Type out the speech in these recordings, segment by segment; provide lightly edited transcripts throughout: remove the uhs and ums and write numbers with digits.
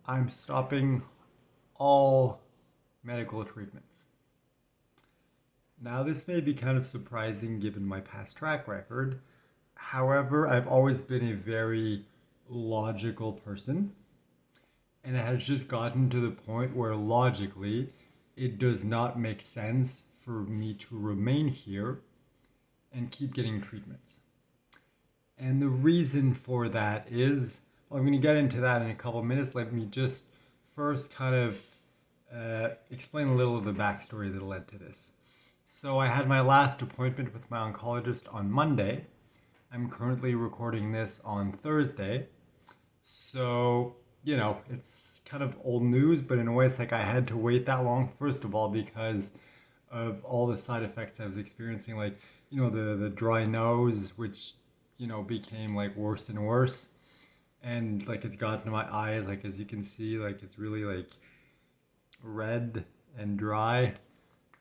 I'm stopping all medical treatments. Now, this may be kind of surprising given my past track record. However, I've always been a very logical person, and it has just gotten to the point where logically it does not make sense for me to remain here and keep getting treatments. And the reason for that is, well, I'm going to get into that in a couple of minutes. Let me just first kind of explain a little of the backstory that led to this. So I had my last appointment with my oncologist on Monday. I'm currently recording this on Thursday. So, it's kind of old news, but in a way it's like I had to wait that long, first of all, because of all the side effects I was experiencing, like, the dry nose, which, became like worse and worse. And like it's gotten to my eyes, like as you can see, like it's really like red and dry.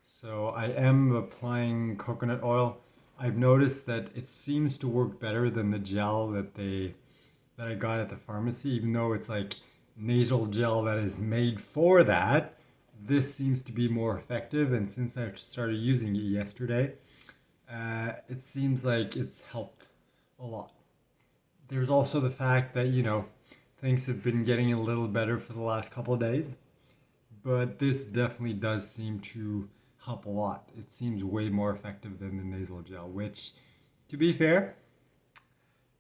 So I am applying coconut oil. I've noticed that it seems to work better than the gel that I got at the pharmacy, even though it's like nasal gel that is made for that. This seems to be more effective, and since I started using it yesterday, it seems like it's helped a lot. There's also the fact that, things have been getting a little better for the last couple of days, but this definitely does seem to help a lot. It seems way more effective than the nasal gel, which, to be fair,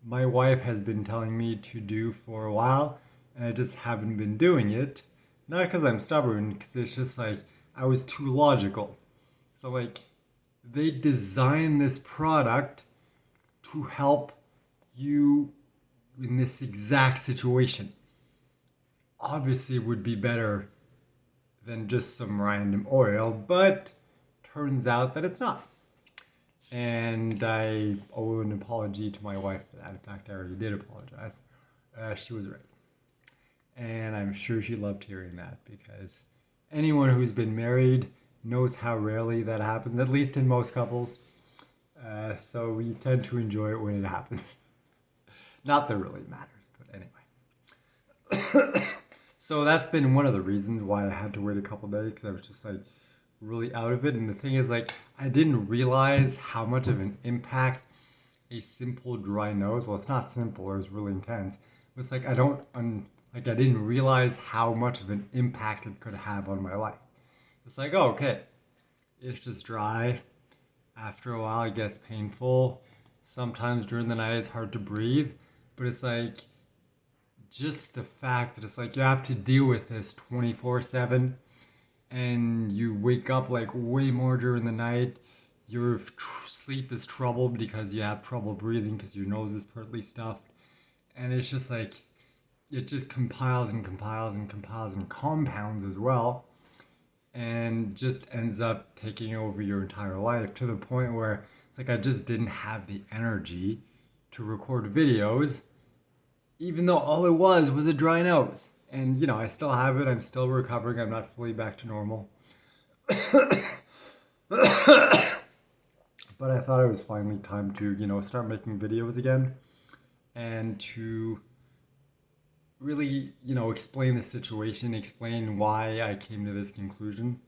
my wife has been telling me to do for a while, and I just haven't been doing it. Not because I'm stubborn, because it's just like I was too logical. So like, they designed this product to help you in this exact situation. Obviously, it would be better than just some random oil, but turns out that it's not. And I owe an apology to my wife for that. In fact, I already did apologize. She was right. And I'm sure she loved hearing that, because anyone who's been married knows how rarely that happens, at least in most couples. So we tend to enjoy it when it happens. Not that it really matters, but anyway. So that's been one of the reasons why I had to wait a couple days, because I was just like really out of it. And the thing is, like, I didn't realize how much of an impact a simple dry nose, well, it's not simple, it was really intense. It's like I didn't realize how much of an impact it could have on my life. It's like, oh, okay, it's just dry. After a while, it gets painful. Sometimes during the night, it's hard to breathe. But it's like, just the fact that it's like you have to deal with this 24/7, and you wake up like way more during the night. Your sleep is troubled because you have trouble breathing because your nose is partly stuffed. And it's just like, it just compiles and compiles and compiles and compounds as well, and just ends up taking over your entire life, to the point where it's like I just didn't have the energy to record videos, even though all it was a dry nose. And I still have it. I'm still recovering. I'm not fully back to normal. But I thought it was finally time to, start making videos again, and to really, explain the situation, explain why I came to this conclusion,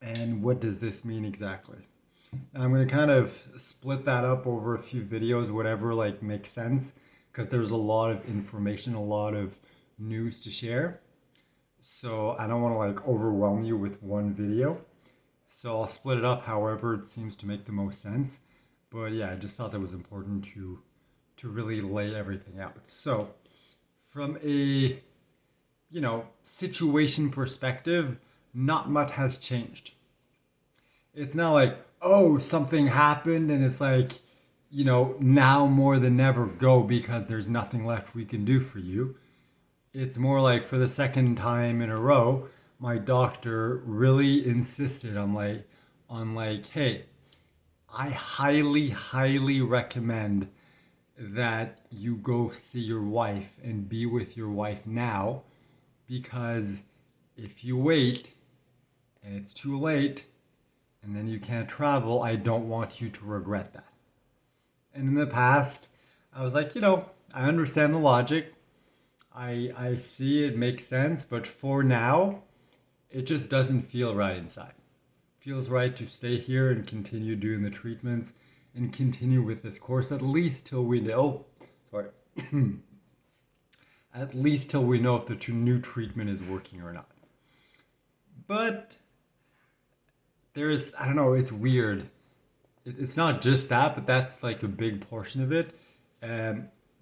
and what does this mean exactly. And I'm going to kind of split that up over a few videos, whatever like makes sense, because there's a lot of information, a lot of news to share. So I don't want to like overwhelm you with one video. So I'll split it up however it seems to make the most sense. But yeah, I just felt it was important to really lay everything out. So from a, situation perspective, not much has changed. It's not like, oh, something happened and it's like, now more than ever go, because there's nothing left we can do for you. It's more like, for the second time in a row, my doctor really insisted on like, hey, I highly, highly recommend that you go see your wife and be with your wife now, because if you wait and it's too late and then you can't travel, I don't want you to regret that. And in the past, I was like, I understand the logic. I see it makes sense, but for now, it just doesn't feel right inside. Feels right to stay here and continue doing the treatments and continue with this course at least till we know. Sorry. At least till we know if the new treatment is working or not. But I don't know, it's weird. It's not just that, but that's like a big portion of it.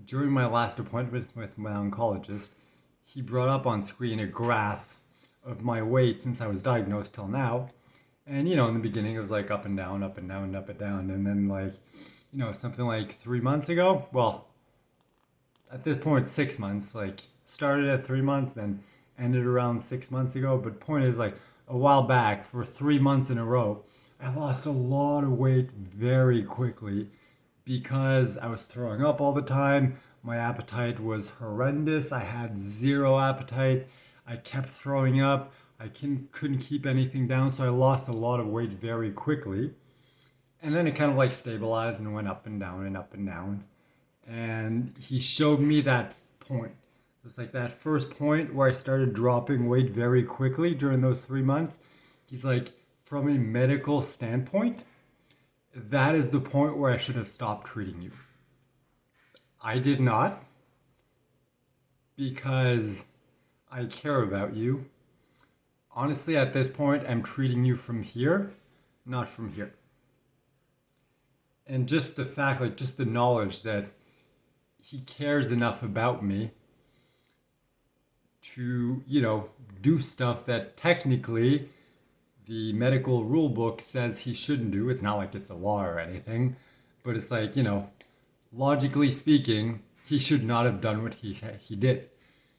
During my last appointment with my oncologist, he brought up on screen a graph of my weight since I was diagnosed till now. And, in the beginning it was like up and down, up and down, up and down. And then like, something like 3 months ago, well, at this point, 6 months, like started at 3 months, then ended around 6 months ago. But point is like a while back for 3 months in a row, I lost a lot of weight very quickly because I was throwing up all the time. My appetite was horrendous. I had zero appetite. I kept throwing up. I couldn't keep anything down, so I lost a lot of weight very quickly. And then it kind of like stabilized and went up and down and up and down. And he showed me that point. It was like that first point where I started dropping weight very quickly during those 3 months. He's like, from a medical standpoint, that is the point where I should have stopped treating you. I did not, because I care about you. Honestly, at this point, I'm treating you from here, not from here. And just the fact, like just the knowledge that he cares enough about me to, do stuff that technically the medical rule book says he shouldn't do. It's not like it's a law or anything, but it's like, logically speaking, he should not have done what he did.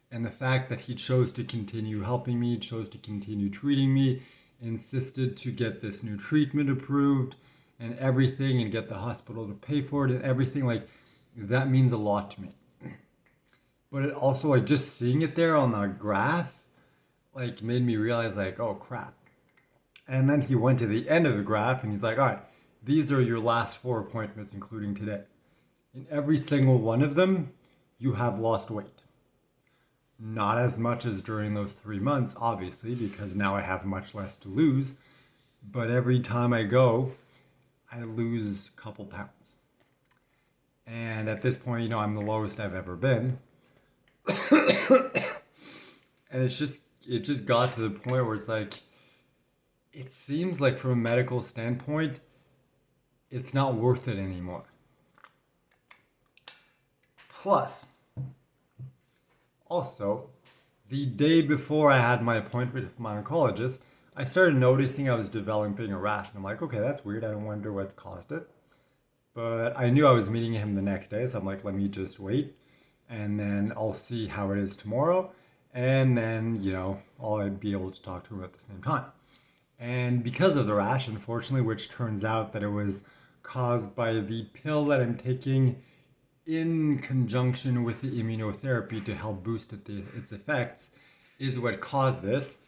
And the fact that he chose to continue helping me, chose to continue treating me, insisted to get this new treatment approved and everything, and get the hospital to pay for it and everything, like that means a lot to me. But it also, like just seeing it there on the graph, like made me realize like, oh crap. And then he went to the end of the graph and he's like, all right, these are your last 4 appointments, including today. In every single one of them, you have lost weight. Not as much as during those 3 months, obviously, because now I have much less to lose. But every time I go, I lose a couple pounds. And at this point, I'm the lowest I've ever been. And it just got to the point where it's like, it seems like from a medical standpoint, it's not worth it anymore. Plus, also, the day before I had my appointment with my oncologist, I started noticing I was developing a rash. And I'm like, okay, that's weird. I don't wonder what caused it. But I knew I was meeting him the next day, so I'm like, let me just wait. And then I'll see how it is tomorrow. And then, I'll be able to talk to him at the same time. And because of the rash, unfortunately, which turns out that it was caused by the pill that I'm taking in conjunction with the immunotherapy to help boost its effects, is what caused this.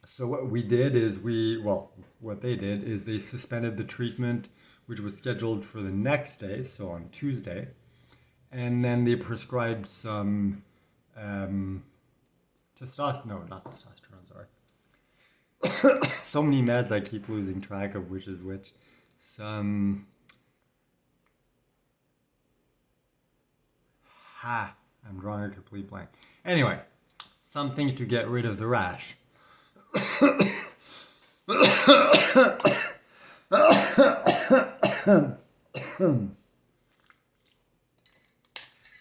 So what they did is they suspended the treatment, which was scheduled for the next day, so on Tuesday. And then they prescribed some testosterone, no, not testosterone, sorry. So many meds, I keep losing track of which is which. I'm drawing a complete blank. Anyway, something to get rid of the rash.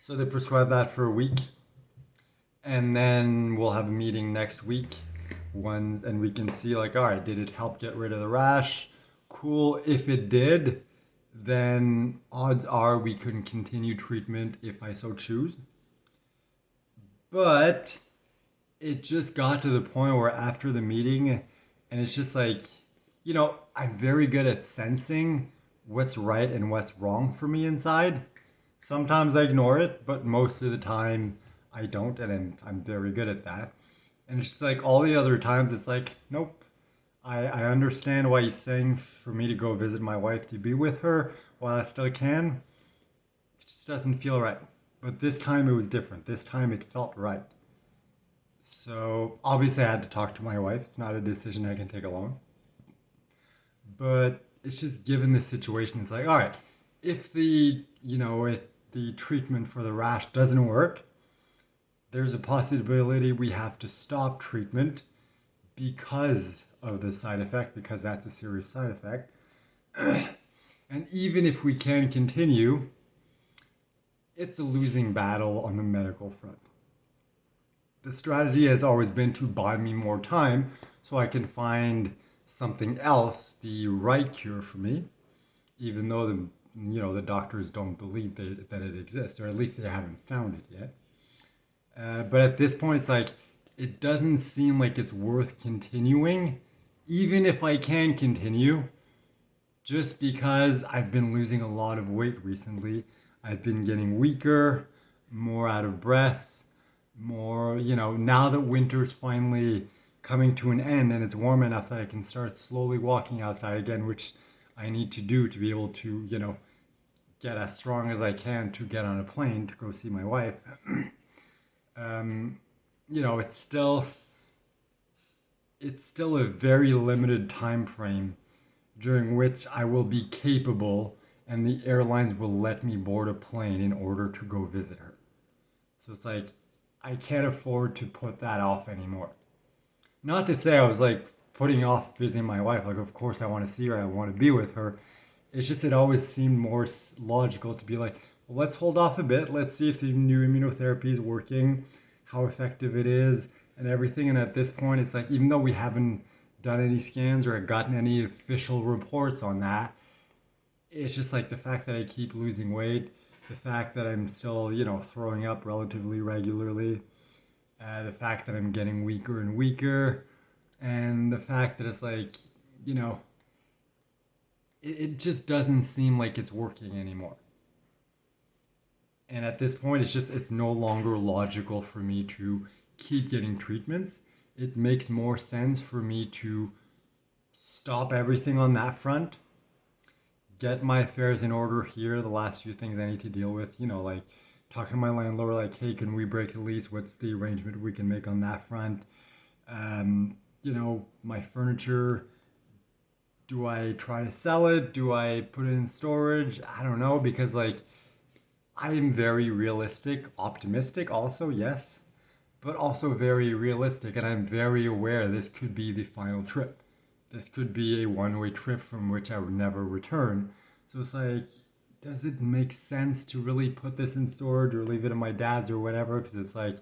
So they prescribed that for a week, and then we'll have a meeting next week, and we can see like, all right, did it help get rid of the rash? Cool. If it did, then odds are we can continue treatment if I so choose. But it just got to the point where after the meeting, and it's just like, I'm very good at sensing what's right and what's wrong for me inside. Sometimes I ignore it, but most of the time I don't, and I'm very good at that. And it's just like all the other times, it's like, nope. I understand why he's saying for me to go visit my wife, to be with her while I still can. just doesn't feel right. But this time it was different. This time it felt right. So obviously I had to talk to my wife. It's not a decision I can take alone. But it's just given the situation, it's like, all right, if the treatment for the rash doesn't work, there's a possibility we have to stop treatment because of the side effect, because that's a serious side effect. And even if we can continue, it's a losing battle on the medical front. The strategy has always been to buy me more time so I can find something else, the right cure for me, even though the doctors don't believe that it exists, or at least they haven't found it yet. But at this point, it's like, it doesn't seem like it's worth continuing, even if I can continue, just because I've been losing a lot of weight recently. I've been getting weaker, more out of breath, more, now that winter's finally coming to an end and it's warm enough that I can start slowly walking outside again, which I need to do to be able to, get as strong as I can to get on a plane to go see my wife. It's still a very limited time frame during which I will be capable and the airlines will let me board a plane in order to go visit her. So it's like, I can't afford to put that off anymore. Not to say I was like putting off visiting my wife. Like, of course I want to see her. I want to be with her. It's just, it always seemed more logical to be like, well, let's hold off a bit. Let's see if the new immunotherapy is working, how effective it is, and everything. And at this point, it's like, even though we haven't done any scans or gotten any official reports on that, it's just like the fact that I keep losing weight, the fact that I'm still, throwing up relatively regularly, the fact that I'm getting weaker and weaker, and the fact that it's like, it just doesn't seem like it's working anymore. And at this point, it's no longer logical for me to keep getting treatments. It makes more sense for me to stop everything on that front, get my affairs in order here, the last few things I need to deal with, like talking to my landlord, like, hey, can we break the lease? What's the arrangement we can make on that front? My furniture, do I try to sell it? Do I put it in storage? I don't know, because I am very realistic, optimistic also, yes, but also very realistic, and I'm very aware this could be the final trip. This could be a one-way trip from which I would never return. So it's like, does it make sense to really put this in storage or leave it at my dad's or whatever? Because it's like,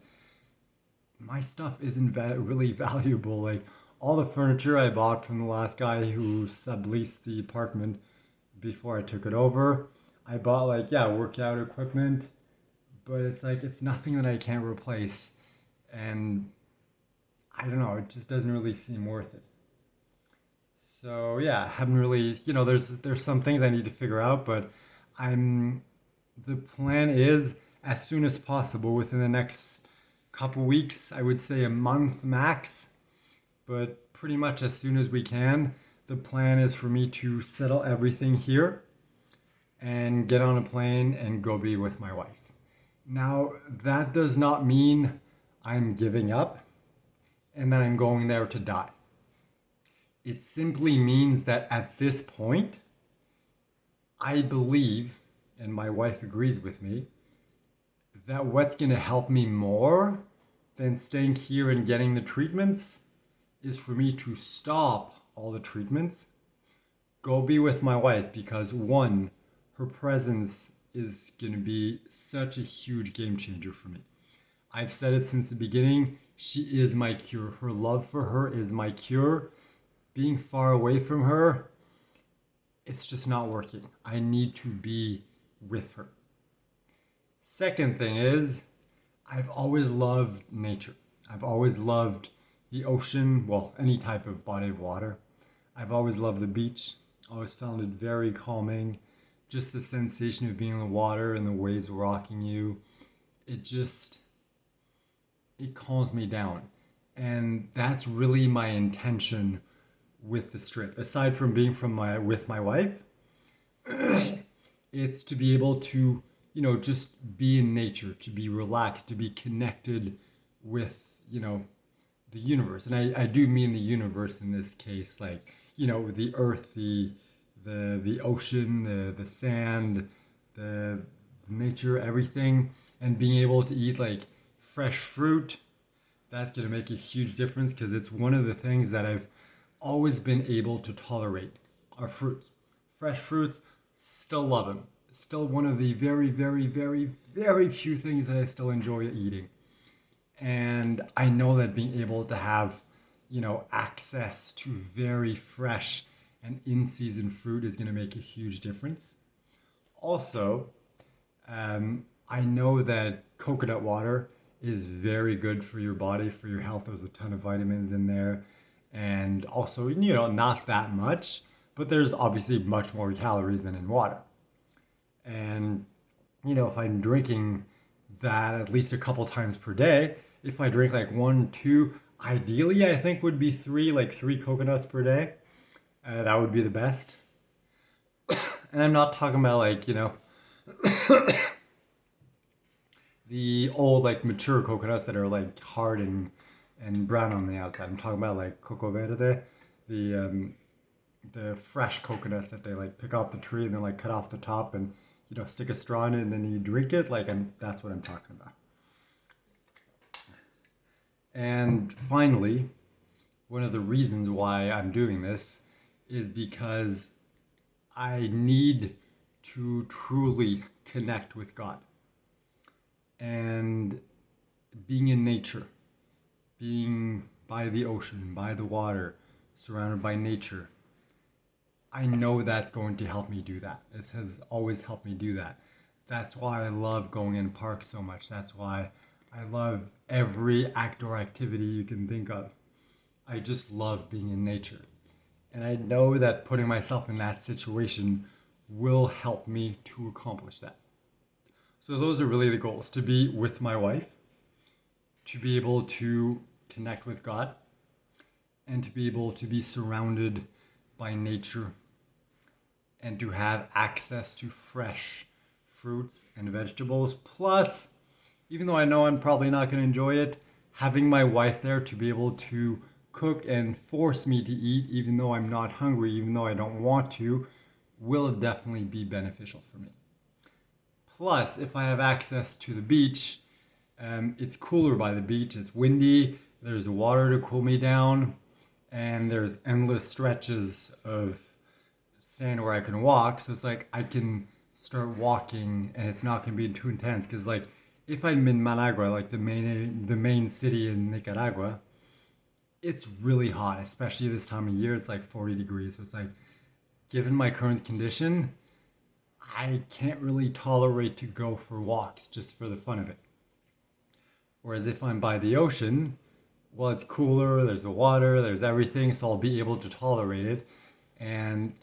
my stuff isn't really valuable. Like, all the furniture I bought from the last guy who subleased the apartment before I took it over, I bought workout equipment, but it's like, it's nothing that I can't replace. And I don't know, it just doesn't really seem worth it. So yeah, I haven't really, there's some things I need to figure out, but the plan is as soon as possible, within the next couple weeks, I would say a month max, but pretty much as soon as we can. The plan is for me to settle everything here and get on a plane and go be with my wife. Now, that does not mean I'm giving up and that I'm going there to die. It simply means that at this point, I believe, and my wife agrees with me, that what's going to help me more than staying here and getting the treatments is for me to stop all the treatments, go be with my wife, because one, her presence is going to be such a huge game changer for me. I've said it since the beginning, she is my cure. Her love for her is my cure. Being far away from her, it's just not working. I need to be with her. Second thing is, I've always loved nature. I've always loved the ocean, well, any type of body of water. I've always loved the beach. Always found it very calming. Just the sensation of being in the water and the waves rocking you. It calms me down. And that's really my intention with this trip. Aside from being with my wife, it's to be able to just be in nature, to be relaxed, to be connected with, the universe. And I do mean the universe in this case, like, the earth, the ocean, the sand, the nature, everything, and being able to eat like fresh fruit. That's going to make a huge difference because it's one of the things that I've always been able to tolerate are fruits. Fresh fruits, still love them. Still one of the very, very, very, very few things that I still enjoy eating. And I know that being able to have, access to very fresh and in-season fruit is going to make a huge difference. Also, I know that coconut water is very good for your body, for your health. There's a ton of vitamins in there. And also, not that much, but there's obviously much more calories than in water. And, if I'm drinking that at least a couple times per day, if I drink like one, two, ideally I think would be three, like three coconuts per day. That would be the best. And I'm not talking about like, the old like mature coconuts that are like hard and brown on the outside. I'm talking about like coco verde, the fresh coconuts that they like pick off the tree and then like cut off the top and stick a straw in it and then you drink it. That's what I'm talking about. And finally, one of the reasons why I'm doing this is because I need to truly connect with God. And being in nature, being by the ocean, by the water, surrounded by nature, I know that's going to help me do that. It has always helped me do that. That's why I love going in parks so much. That's why I love every outdoor activity you can think of. I just love being in nature. And I know that putting myself in that situation will help me to accomplish that. So those are really the goals: to be with my wife, to be able to connect with God, and to be able to be surrounded by nature, and to have access to fresh fruits and vegetables. Plus, even though I know I'm probably not going to enjoy it, having my wife there to be able to cook and force me to eat, even though I'm not hungry, even though I don't want to, will definitely be beneficial for me. Plus, if I have access to the beach, it's cooler by the beach, it's windy, there's water to cool me down, and there's endless stretches of sand where I can walk. So it's like I can start walking and it's not going to be too intense. Because like if I'm in Managua, like the main city in Nicaragua, it's really hot, especially this time of year. It's like 40 degrees. So it's like, given my current condition, I can't really tolerate to go for walks just for the fun of it. Whereas if I'm by the ocean, well, it's cooler, there's the water, there's everything, so I'll be able to tolerate it and,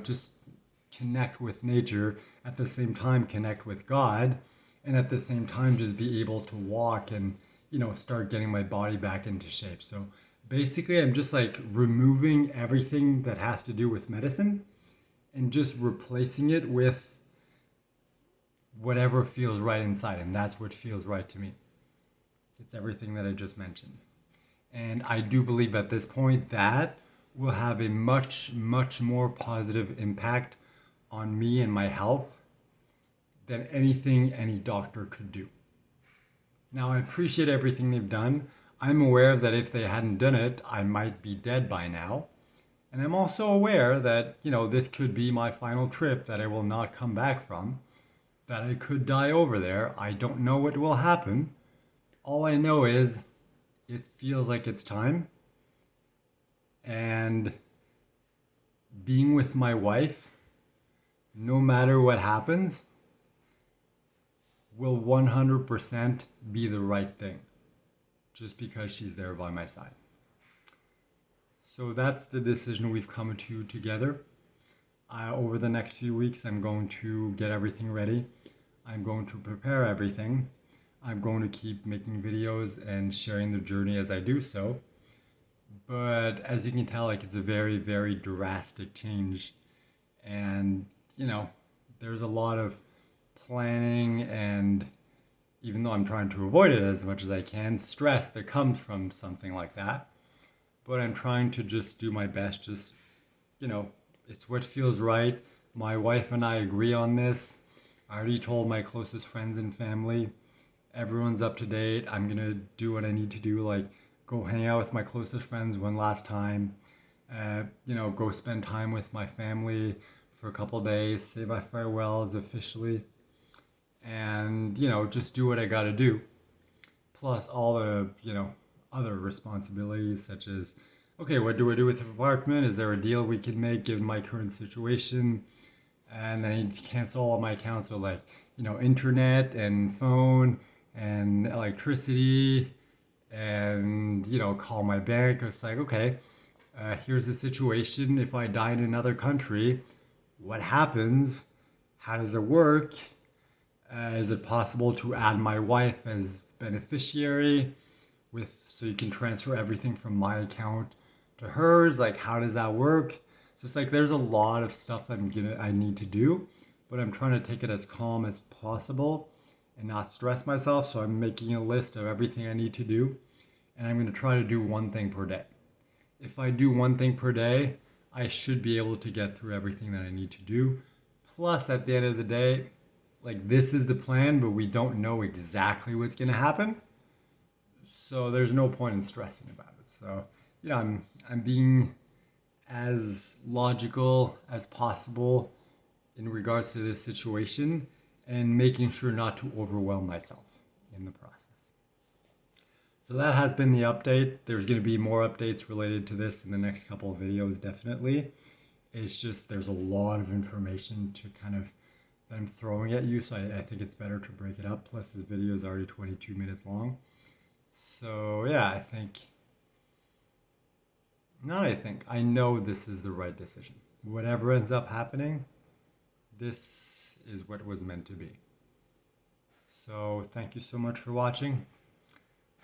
just connect with nature, at the same time connect with God, and at the same time just be able to walk and, start getting my body back into shape. So basically, I'm just like removing everything that has to do with medicine and just replacing it with whatever feels right inside. And that's what feels right to me. It's everything that I just mentioned. And I do believe at this point that will have a much, much more positive impact on me and my health than anything any doctor could do. Now, I appreciate everything they've done. I'm aware that if they hadn't done it, I might be dead by now. And I'm also aware that, this could be my final trip that I will not come back from, that I could die over there. I don't know what will happen. All I know is it feels like it's time. And being with my wife, no matter what happens, will 100% be the right thing, just because she's there by my side. So that's the decision we've come to together. Over the next few weeks, I'm going to get everything ready. I'm going to prepare everything. I'm going to keep making videos and sharing the journey as I do so. But as you can tell, it's a very, very drastic change. And, there's a lot of planning and, even though I'm trying to avoid it as much as I can, stress that comes from something like that. But I'm trying to just do my best, just, it's what feels right. My wife and I agree on this. I already told my closest friends and family. Everyone's up to date. I'm going to do what I need to do, like go hang out with my closest friends one last time, go spend time with my family for a couple days, say my farewells officially, and, just do what I got to do. Plus all the, other responsibilities such as, okay, what do I do with the apartment? Is there a deal we can make given my current situation? And then I need to cancel all my accounts with like, internet and phone and electricity and, call my bank. It's like, okay, here's the situation. If I die in another country, what happens? How does it work? Is it possible to add my wife as beneficiary so you can transfer everything from my account to hers? Like, how does that work? So it's like there's a lot of stuff that I need to do, but I'm trying to take it as calm as possible and not stress myself. So I'm making a list of everything I need to do, and I'm going to try to do one thing per day. If I do one thing per day, I should be able to get through everything that I need to do. Plus, at the end of the day, like, this is the plan, but we don't know exactly what's going to happen. So there's no point in stressing about it. So, I'm being as logical as possible in regards to this situation and making sure not to overwhelm myself in the process. So that has been the update. There's going to be more updates related to this in the next couple of videos, definitely. It's just there's a lot of information that I'm throwing at you, so I think it's better to break it up. Plus, this video is already 22 minutes long. So yeah, I know this is the right decision. Whatever ends up happening, this is what was meant to be. So thank you so much for watching.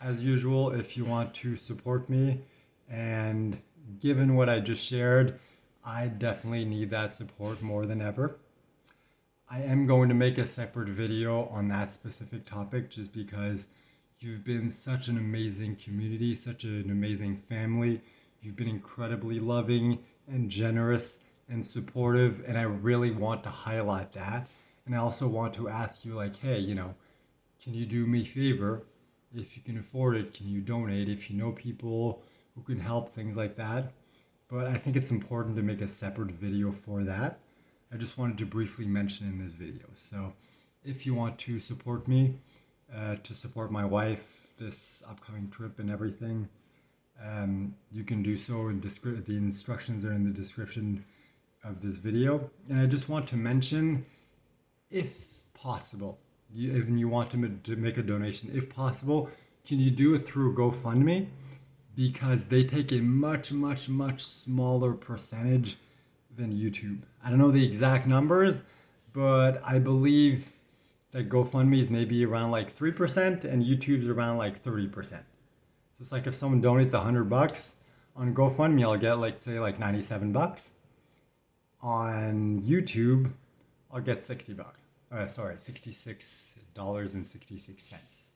As usual, if you want to support me, and given what I just shared, I definitely need that support more than ever. I am going to make a separate video on that specific topic just because you've been such an amazing community, such an amazing family. You've been incredibly loving and generous and supportive, and I really want to highlight that. And I also want to ask you, like, hey, can you do me a favor? If you can afford it, can you donate? If you know people who can help, things like that. But I think it's important to make a separate video for that. I just wanted to briefly mention in this video. So if you want to support me, to support my wife, this upcoming trip and everything, you can do so. The instructions are in the description of this video. And I just want to mention, if possible, if you want to make a donation, if possible, can you do it through GoFundMe? Because they take a much, much, much smaller percentage than YouTube. I don't know the exact numbers, but I believe that GoFundMe is maybe around like 3% and YouTube's around like 30%. So it's like if someone donates $100 on GoFundMe, I'll get like, say, like $97. On YouTube, I'll get $66.66.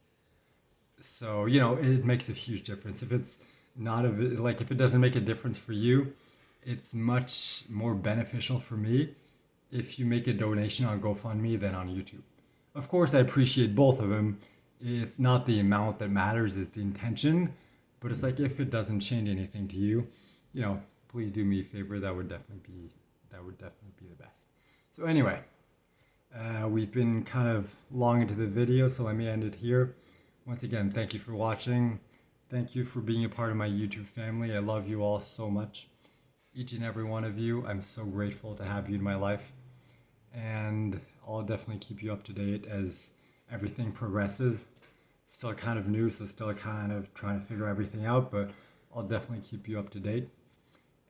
So, it makes a huge difference. If it's not if it doesn't make a difference for you, it's much more beneficial for me if you make a donation on GoFundMe than on YouTube. Of course, I appreciate both of them. It's not the amount that matters, it's the intention. But it's like, if it doesn't change anything to you, please do me a favor. That would definitely be the best. So anyway, we've been kind of long into the video, so let me end it here. Once again, thank you for watching. Thank you for being a part of my YouTube family. I love you all so much. Each and every one of you. I'm so grateful to have you in my life. And I'll definitely keep you up to date as everything progresses. Still kind of new, so still kind of trying to figure everything out, but I'll definitely keep you up to date.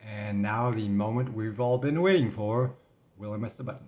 And now the moment we've all been waiting for. Will I miss the button?